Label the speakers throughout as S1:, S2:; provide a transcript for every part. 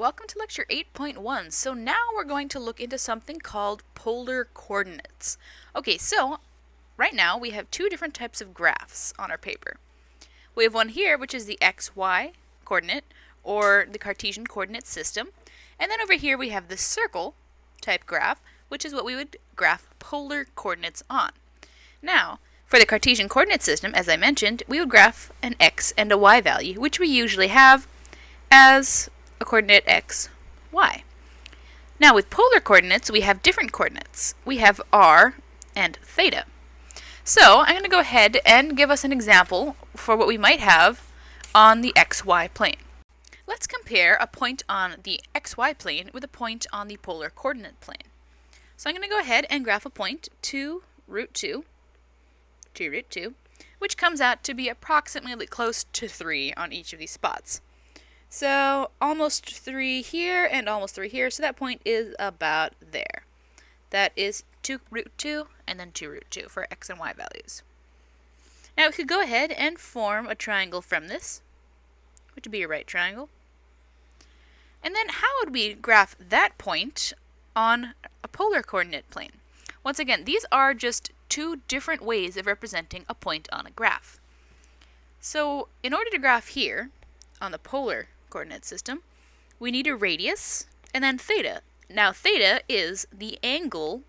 S1: welcome to lecture 8.1. So now we're going to look into something called polar coordinates. Okay, so right now we have two different types of graphs on our paper. We have one here, which is the XY coordinate, or the Cartesian coordinate system. And then over here we have the circle type graph, which is what we would graph polar coordinates on. Now, for the Cartesian coordinate system, as I mentioned, we would graph an x and a y value, which we usually have as a coordinate x, y. Now with polar coordinates, we have different coordinates. We have r and theta. So I'm going to go ahead and give us an example for what we might have on the xy plane. Let's compare a point on the xy plane with a point on the polar coordinate plane. So I'm going to go ahead and graph a point 2 root 2, which comes out to be approximately close to 3 on each of these spots. So almost 3 here and almost 3 here, so that point is about there. That is 2 root 2 and then 2 root 2 for x and y values. Now we could go ahead and form a triangle from this, which would be a right triangle. And then how would we graph that point on a polar coordinate plane? Once again, these are just two different ways of representing a point on a graph. So in order to graph here on the polar coordinate system, we need a radius and then theta. Now theta is the angle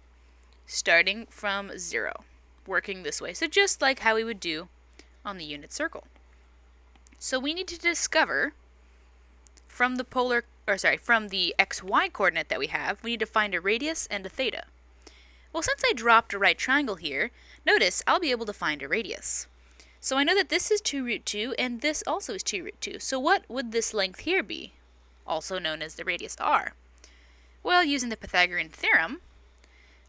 S1: starting from 0, working this way. So just like how we would do on the unit circle. So we need to discover from the xy coordinate that we have, we need to find a radius and a theta. Well, since I dropped a right triangle here, notice I'll be able to find a radius. So I know that this is 2 root 2 and this also is 2 root 2. So what would this length here be, also known as the radius r? Well, using the Pythagorean Theorem,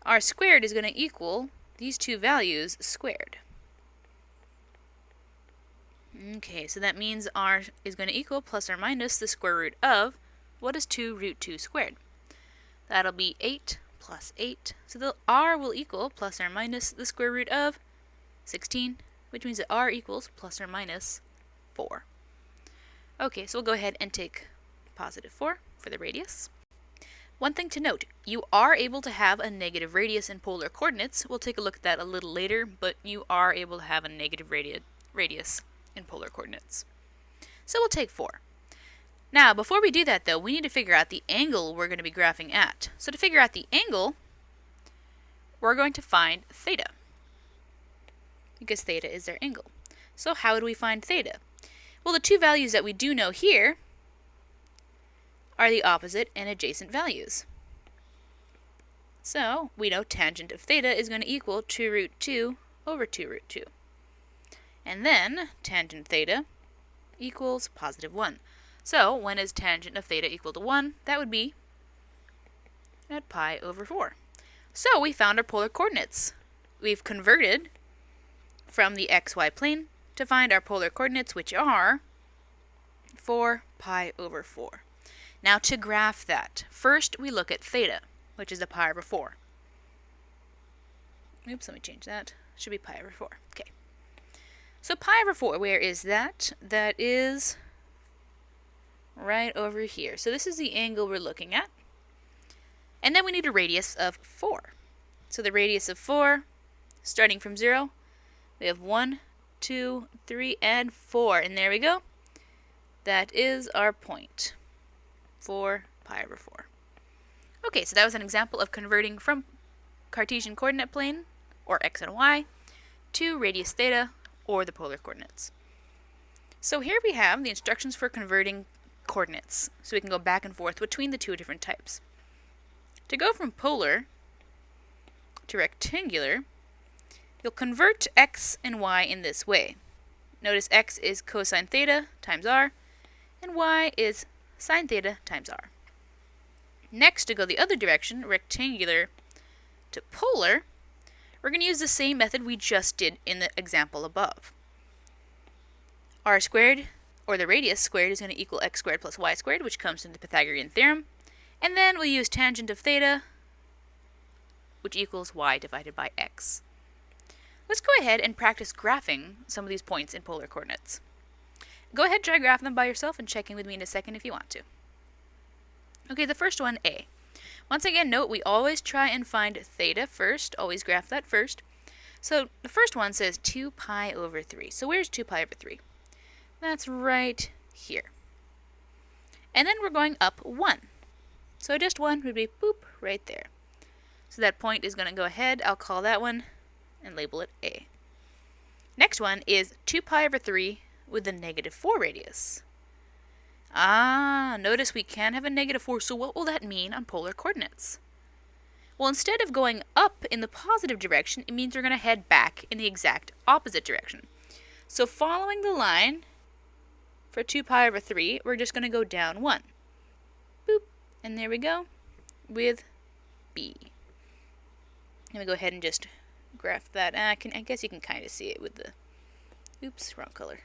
S1: r squared is going to equal these two values squared. Okay, so that means r is going to equal plus or minus the square root of, what is 2 root 2 squared? That'll be 8 plus 8. So the r will equal plus or minus the square root of 16, which means that r equals plus or minus 4. Okay, so we'll go ahead and take positive 4 for the radius. One thing to note, you are able to have a negative radius in polar coordinates. We'll take a look at that a little later, but you are able to have a negative radius in polar coordinates. So we'll take 4. Now, before we do that though, we need to figure out the angle we're going to be graphing at. So to figure out the angle, we're going to find theta, because theta is their angle. So how would we find theta? Well, the two values that we do know here are the opposite and adjacent values. So we know tangent of theta is going to equal 2 root 2 over 2 root 2. And then tangent theta equals positive 1. So when is tangent of theta equal to 1? That would be at pi over 4. So we found our polar coordinates. We've converted from the xy plane to find our polar coordinates, which are 4 pi over 4. Now to graph that, first we look at theta, which is a pi over 4. Oops, let me change that. Should be pi over 4. Okay. So pi over 4, where is that? That is right over here. So this is the angle we're looking at. And then we need a radius of 4. So the radius of 4, starting from 0, we have 1, 2, 3, and 4. And there we go. That is our point. 4 pi over 4. Okay, so that was an example of converting from Cartesian coordinate plane, or x and y, to radius theta, or the polar coordinates. So here we have the instructions for converting coordinates, so we can go back and forth between the two different types. To go from polar to rectangular, you'll convert x and y in this way. Notice x is cosine theta times r, and y is sine theta times r. Next, to go the other direction, rectangular to polar, we're going to use the same method we just did in the example above. R squared, or the radius squared, is going to equal x squared plus y squared, which comes from the Pythagorean Theorem. And then we'll use tangent of theta, which equals y divided by x. Let's go ahead and practice graphing some of these points in polar coordinates. Go ahead, try graph them by yourself and check in with me in a second if you want to. Okay, the first one, A. Once again, note we always try and find theta first. Always graph that first. So the first one says 2 pi over 3. So where's 2 pi over 3? That's right here. And then we're going up 1. So just 1 would be boop right there. So that point is going to go ahead. I'll call that one and label it A. Next one is 2 pi over 3 with a -4 radius. Notice we can have a -4, so what will that mean on polar coordinates? Well, instead of going up in the positive direction, it means we're going to head back in the exact opposite direction. So following the line for 2 pi over 3, we're just going to go down 1. Boop, and there we go with B. Let me go ahead and just graph that. I guess you can kind of see it with the, oops, wrong color,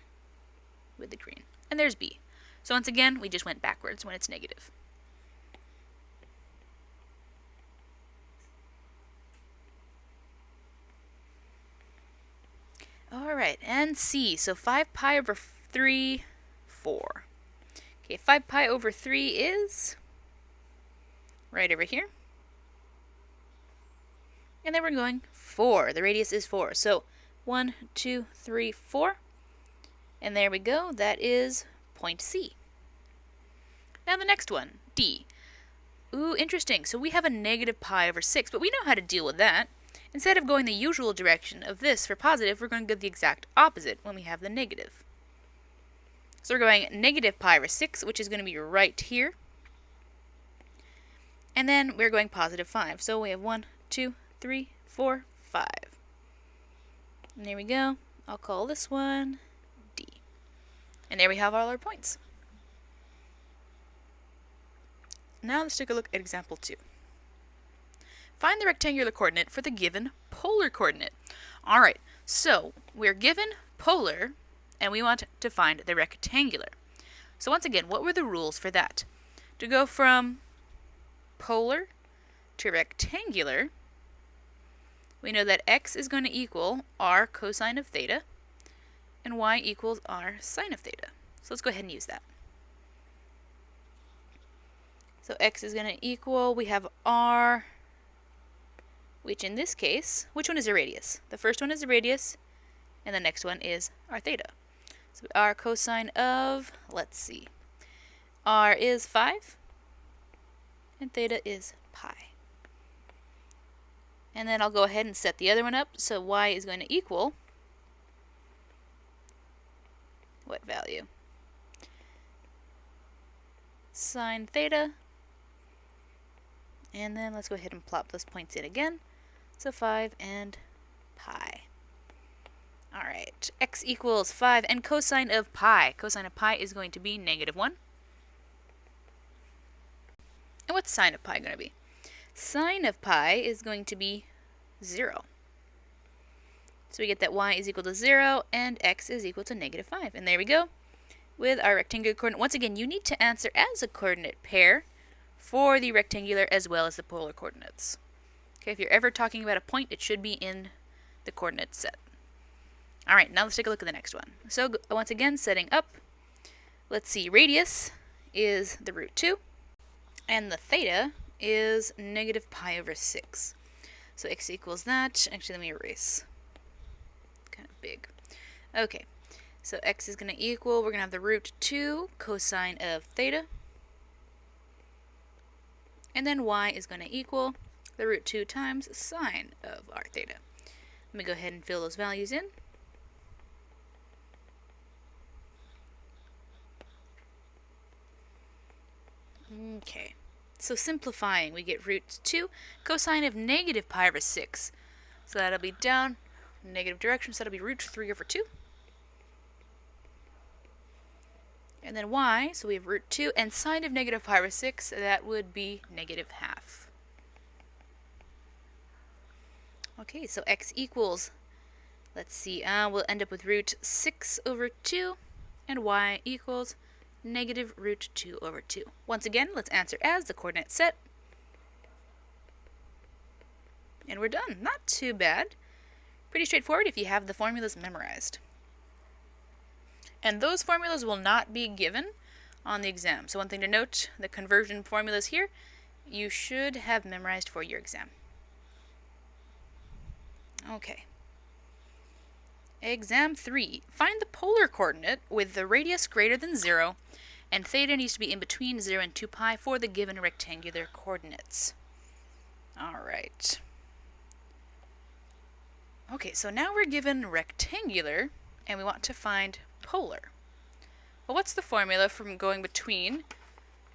S1: with the green. And there's B. So once again, we just went backwards when it's negative. Alright, and C. So 5 pi over 3, 4. Okay, 5 pi over 3 is right over here. And then we're going 4. The radius is 4. So 1, 2, 3, 4. And there we go. That is point C. Now the next one, D. Ooh, interesting. So we have a -pi over 6, but we know how to deal with that. Instead of going the usual direction of this for positive, we're going to go the exact opposite when we have the negative. So we're going -pi over 6, which is going to be right here. And then we're going +5. So we have 1, 2, 3, 4, 5. And there we go. I'll call this one D. And there we have all our points. Now let's take a look at example 2. Find the rectangular coordinate for the given polar coordinate. Alright, so we're given polar, and we want to find the rectangular. So once again, what were the rules for that? To go from polar to rectangular, we know that x is going to equal r cosine of theta, and y equals r sine of theta. So let's go ahead and use that. So x is going to equal, we have r, which in this case, which one is the radius? The first one is the radius, and the next one is r theta. So r cosine of, let's see, r is 5, and theta is pi. And then I'll go ahead and set the other one up. So y is going to equal, what value? Sine theta. And then let's go ahead and plop those points in again. So 5 and pi. Alright, x equals 5, and cosine of pi. Cosine of pi is going to be -1. And what's sine of pi going to be? Sine of pi is going to be 0. So we get that y is equal to 0, and x is equal to -5. And there we go with our rectangular coordinate. Once again, you need to answer as a coordinate pair for the rectangular as well as the polar coordinates. Okay, if you're ever talking about a point, it should be in the coordinate set. Alright, now let's take a look at the next one. So once again, setting up, let's see, radius is the root 2, and the theta is -pi over 6. So x equals that. Actually, let me erase. Kind of big. Okay, so x is going to equal, we're going to have the root 2 cosine of theta, and then y is going to equal the root 2 times sine of r theta. Let me go ahead and fill those values in. Okay, so simplifying, we get root 2 cosine of -pi over 6. So that'll be down, negative direction, so that'll be root 3 over 2. And then y, so we have root 2, and sine of -pi over 6, that would be -1/2. Okay, so x equals, let's see, we'll end up with root 6 over 2, and y equals -root 2 over 2. Once again, let's answer as the coordinate set. And we're done. Not too bad. Pretty straightforward if you have the formulas memorized. And those formulas will not be given on the exam. So one thing to note, the conversion formulas here, you should have memorized for your exam. Okay. Exam 3. Find the polar coordinate with the radius greater than 0, and theta needs to be in between 0 and 2 pi for the given rectangular coordinates. Alright. Okay, so now we're given rectangular, and we want to find polar. Well, what's the formula from going between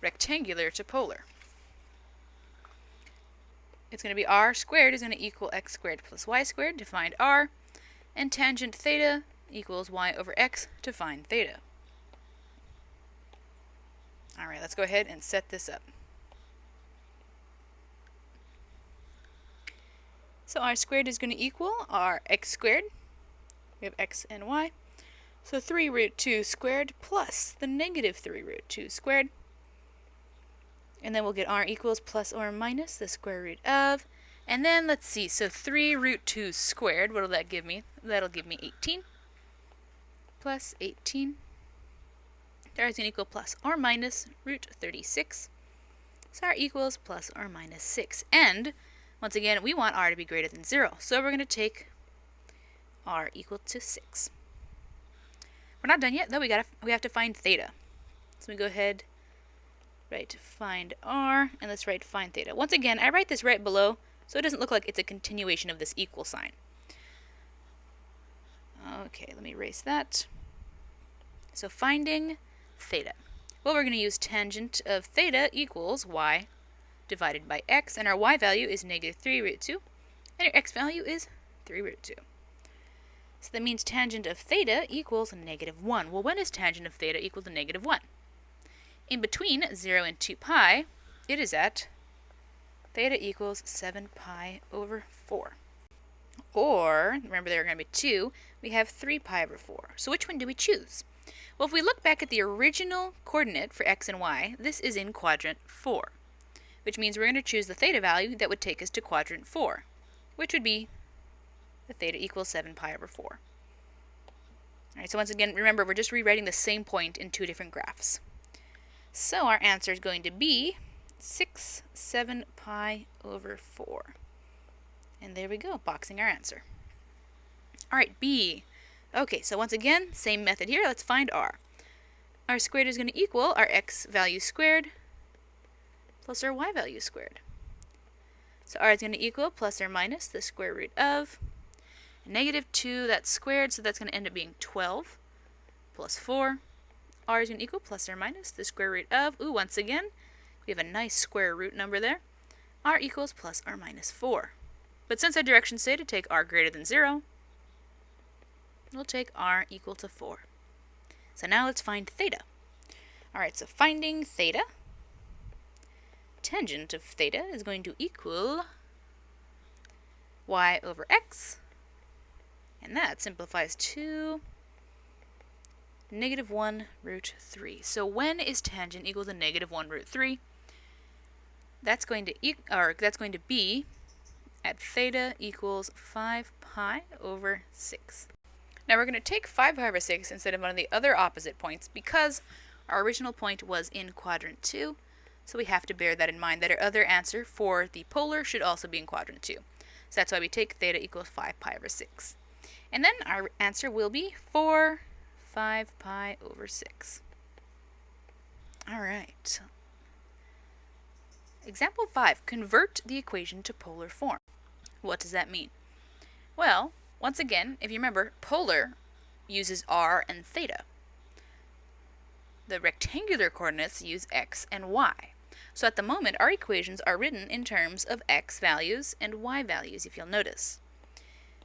S1: rectangular to polar? It's going to be r squared is going to equal x squared plus y squared to find r, and tangent theta equals y over x to find theta. Alright, let's go ahead and set this up. So r squared is going to equal r x squared. We have x and y. So 3 root 2 squared plus the negative 3 root 2 squared. And then we'll get r equals plus or minus the square root of. And then let's see, so 3 root 2 squared, what will that give me? That'll give me 18. Plus 18. r is going to equal plus or minus root 36. So r equals plus or minus 6. And once again, we want r to be greater than 0. So we're going to take r equal to 6. We're not done yet, though. We have to find theta. So we go ahead, write find r, and let's write find theta. Once again, I write this right below, so it doesn't look like it's a continuation of this equal sign. Okay, let me erase that. So finding theta. Well, we're going to use tangent of theta equals y divided by x, and our y value is negative 3 root 2, and our x value is 3 root 2. So that means tangent of theta equals negative 1. Well, when is tangent of theta equal to negative 1? In between 0 and 2 pi, it is at theta equals 7 pi over 4. Or, remember there are going to be 2, we have 3 pi over 4. So which one do we choose? Well, if we look back at the original coordinate for x and y, this is in quadrant 4, which means we're going to choose the theta value that would take us to quadrant 4, which would be the theta equals 7 pi over 4. Alright, so once again, remember, we're just rewriting the same point in 2 different graphs. So our answer is going to be 7 pi over 4. And there we go, boxing our answer. Alright, B. Okay, so once again, same method here. Let's find r. R squared is going to equal our x value squared plus our y value squared. So r is going to equal plus or minus the square root of negative 2, that's squared, so that's going to end up being 12 plus 4. R is going to equal plus or minus the square root of, once again, we have a nice square root number there. R equals plus or minus 4. But since our directions say to take r greater than 0, we'll take r equal to 4. So now let's find theta. Alright, so finding theta, tangent of theta is going to equal y over x, and that simplifies to negative 1 root 3. So when is tangent equal to negative 1 root 3? That's going to be at theta equals 5 pi over 6. Now we're going to take 5 pi over 6 instead of one of the other opposite points because our original point was in quadrant 2, so we have to bear that in mind, that our other answer for the polar should also be in quadrant 2. So that's why we take theta equals 5 pi over 6. And then our answer will be 5 pi over 6. Alright. Example 5. Convert the equation to polar form. What does that mean? Well, once again, if you remember, polar uses r and theta. The rectangular coordinates use x and y. So at the moment, our equations are written in terms of x values and y values, if you'll notice.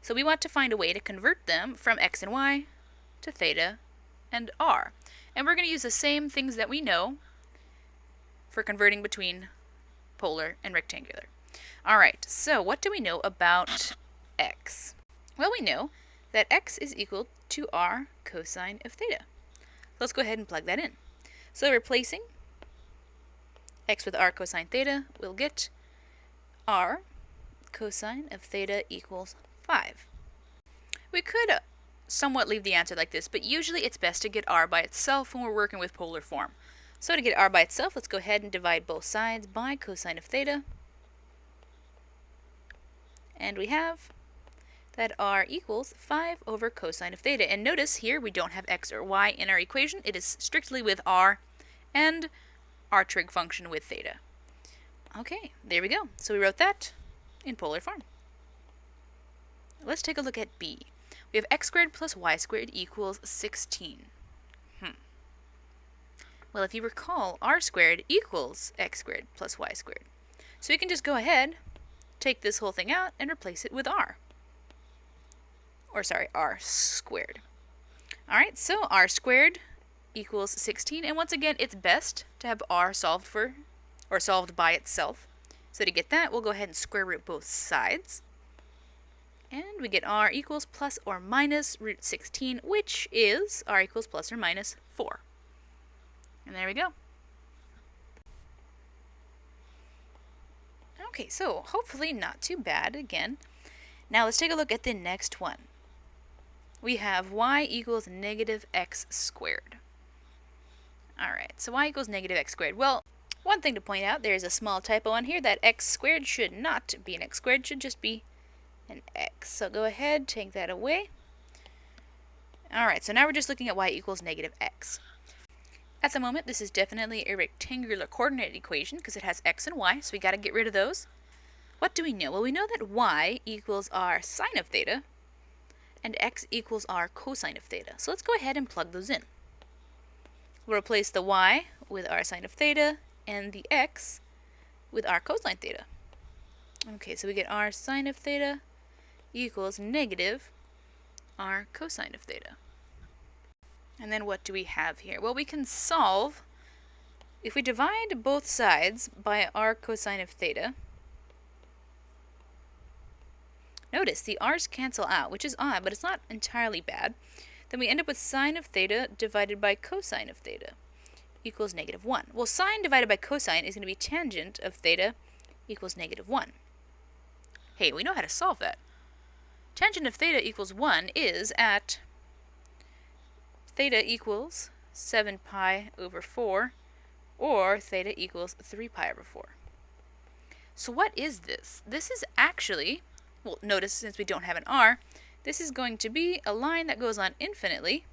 S1: So we want to find a way to convert them from x and y to theta and r. And we're going to use the same things that we know for converting between polar and rectangular. Alright, so what do we know about x? Well, we know that x is equal to r cosine of theta. Let's go ahead and plug that in. So replacing x with r cosine theta, we'll get r cosine of theta equals 5. We could somewhat leave the answer like this, but usually it's best to get r by itself when we're working with polar form. So to get r by itself, let's go ahead and divide both sides by cosine of theta. And we have that r equals 5 over cosine of theta. And notice here we don't have x or y in our equation. It is strictly with r and our trig function with theta. Okay, there we go. So we wrote that in polar form. Let's take a look at b. We have x squared plus y squared equals 16. Well, if you recall, r squared equals x squared plus y squared. So we can just go ahead, take this whole thing out, and replace it with r. Or sorry, r squared. Alright, so r squared equals 16, and once again, it's best to have r solved for, or solved by itself. So to get that, we'll go ahead and square root both sides. And we get r equals plus or minus root 16, which is r equals plus or minus 4. And there we go. Okay, so hopefully not too bad again. Now let's take a look at the next one. We have y equals negative x squared. Alright, so y equals negative x squared. Well, one thing to point out, there's a small typo on here. That x squared should not be an x squared, should just be an x. So go ahead, take that away. Alright, so now we're just looking at y equals negative x. At the moment, this is definitely a rectangular coordinate equation because it has x and y, so we got to get rid of those. What do we know? Well, we know that y equals r sine of theta, and x equals r cosine of theta. So let's go ahead and plug those in. We'll replace the y with r sine of theta, and the x with r cosine theta. Okay, so we get r sine of theta equals negative r cosine of theta. And then what do we have here? Well, we can solve, if we divide both sides by r cosine of theta, notice the r's cancel out, which is odd, but it's not entirely bad. Then we end up with sine of theta divided by cosine of theta equals negative 1. Well, sine divided by cosine is going to be tangent of theta equals negative 1. Hey, we know how to solve that. Tangent of theta equals 1 is at theta equals 7 pi over 4, or theta equals 3 pi over 4. So what is this? This is actually, well, notice since we don't have an r, this is going to be a line that goes on infinitely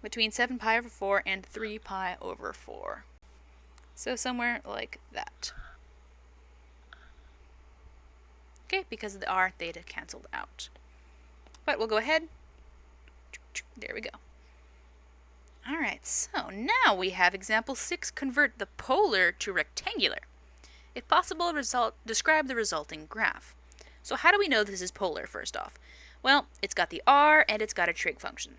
S1: between 7 pi over 4 and 3 pi over 4. So somewhere like that. Okay, because of the r, theta canceled out. But we'll go ahead. There we go. Alright, so now we have example 6, convert the polar to rectangular. If possible, describe the resulting graph. So how do we know this is polar, first off? Well, it's got the r and it's got a trig function.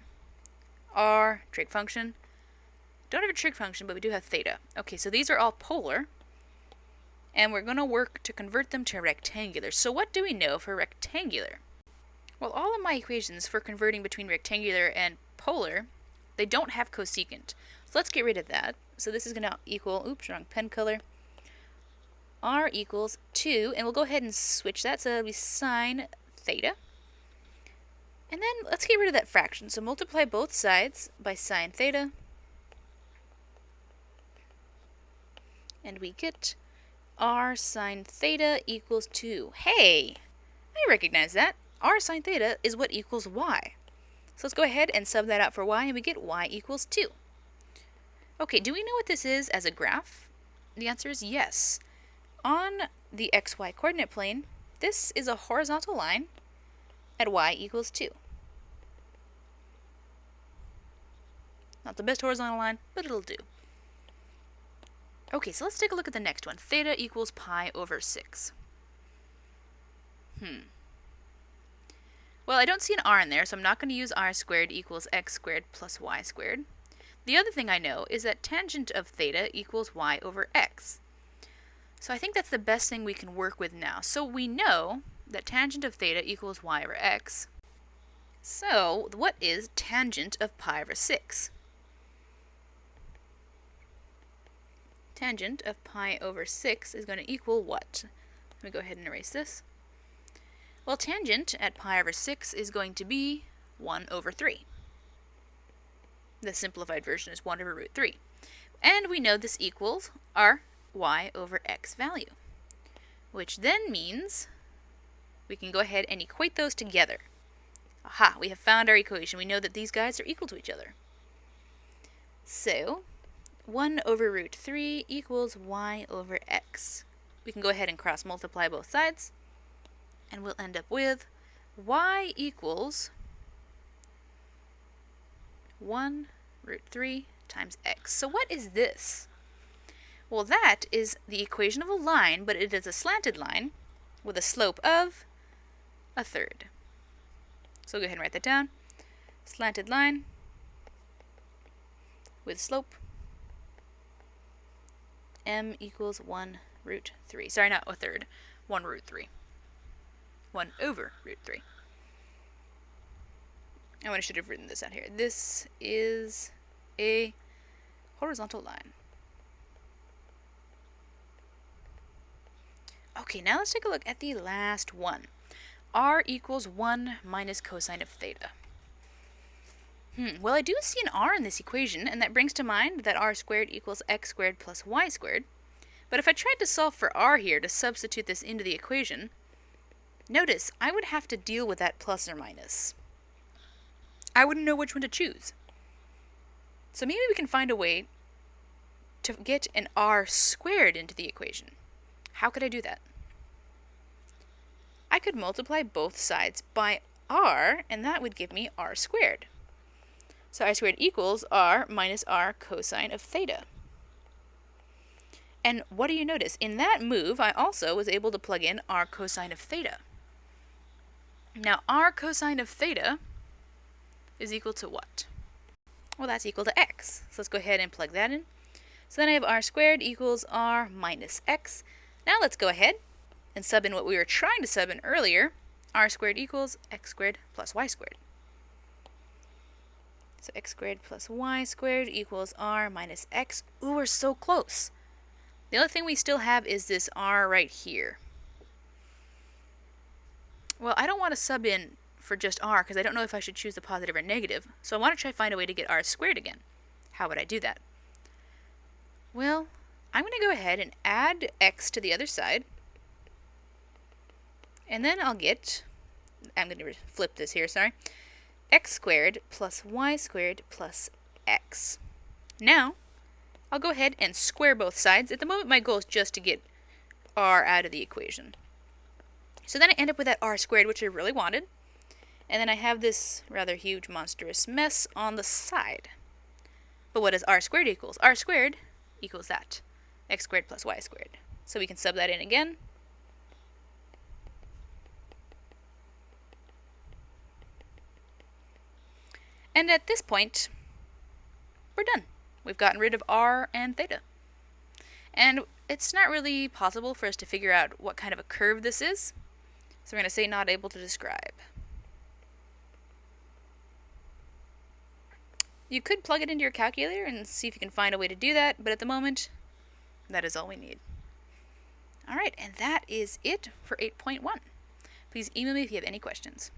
S1: R, trig function. Don't have a trig function, but we do have theta. Okay, so these are all polar, and we're going to work to convert them to rectangular. So what do we know for rectangular? Well, all of my equations for converting between rectangular and polar, they don't have cosecant. So let's get rid of that. So this is going to equal, oops, wrong pen color, r equals 2, and we'll go ahead and switch that, so that'll be sine theta. And then let's get rid of that fraction. So multiply both sides by sine theta, and we get r sine theta equals 2. Hey, I recognize that. R sine theta is what equals y. So let's go ahead and sub that out for y, and we get y equals 2. Okay, do we know what this is as a graph? The answer is yes. On the xy coordinate plane, this is a horizontal line at y equals 2. Not the best horizontal line, but it'll do. Okay, so let's take a look at the next one. Theta equals pi over 6. Well, I don't see an r in there, so I'm not going to use r squared equals x squared plus y squared. The other thing I know is that tangent of theta equals y over x. So I think that's the best thing we can work with now. So we know that tangent of theta equals y over x. So what is tangent of pi over 6? Tangent of pi over 6 is going to equal what? Let me go ahead and erase this. Well, tangent at pi over 6 is going to be 1 over 3. The simplified version is 1 over root 3. And we know this equals our y over x value, which then means we can go ahead and equate those together. Aha, we have found our equation. We know that these guys are equal to each other. So 1 over root 3 equals y over x. We can go ahead and cross multiply both sides, and we'll end up with y equals 1 root 3 times x. So what is this? Well, that is the equation of a line, but it is a slanted line with a slope of a third. So go ahead and write that down. Slanted line with slope m equals 1 root 3. Sorry, not a third. 1 root 3. 1 over root 3. I should have written this out here. This is a horizontal line. Okay, now let's take a look at the last one. R equals 1 minus cosine of theta. Well, I do see an r in this equation, and that brings to mind that r squared equals x squared plus y squared. But if I tried to solve for r here to substitute this into the equation, notice I would have to deal with that plus or minus. I wouldn't know which one to choose. So maybe we can find a way to get an r squared into the equation. How could I do that? I could multiply both sides by r, and that would give me r squared. So r squared equals r minus r cosine of theta. And what do you notice? In that move, I also was able to plug in r cosine of theta. Now, r cosine of theta is equal to what? Well, that's equal to x. So let's go ahead and plug that in. So then I have r squared equals r minus x. Now let's go ahead and sub in what we were trying to sub in earlier. R squared equals x squared plus y squared. So x squared plus y squared equals r minus x. Ooh, we're so close. The only thing we still have is this r right here. Well, I don't want to sub in for just r because I don't know if I should choose the positive or negative. So I want to try to find a way to get r squared again. How would I do that? Well, I'm going to go ahead and add x to the other side. And then I'll get, I'm going to flip this here, sorry, x squared plus y squared plus x. Now, I'll go ahead and square both sides. At the moment, my goal is just to get r out of the equation. So then I end up with that r squared, which I really wanted. And then I have this rather huge, monstrous mess on the side. But what does r squared equals? R squared equals that, x squared plus y squared. So we can sub that in again. And at this point, we're done. We've gotten rid of r and theta. And it's not really possible for us to figure out what kind of a curve this is. So we're going to say not able to describe. You could plug it into your calculator and see if you can find a way to do that, but at the moment, that is all we need. Alright, and that is it for 8.1. Please email me if you have any questions.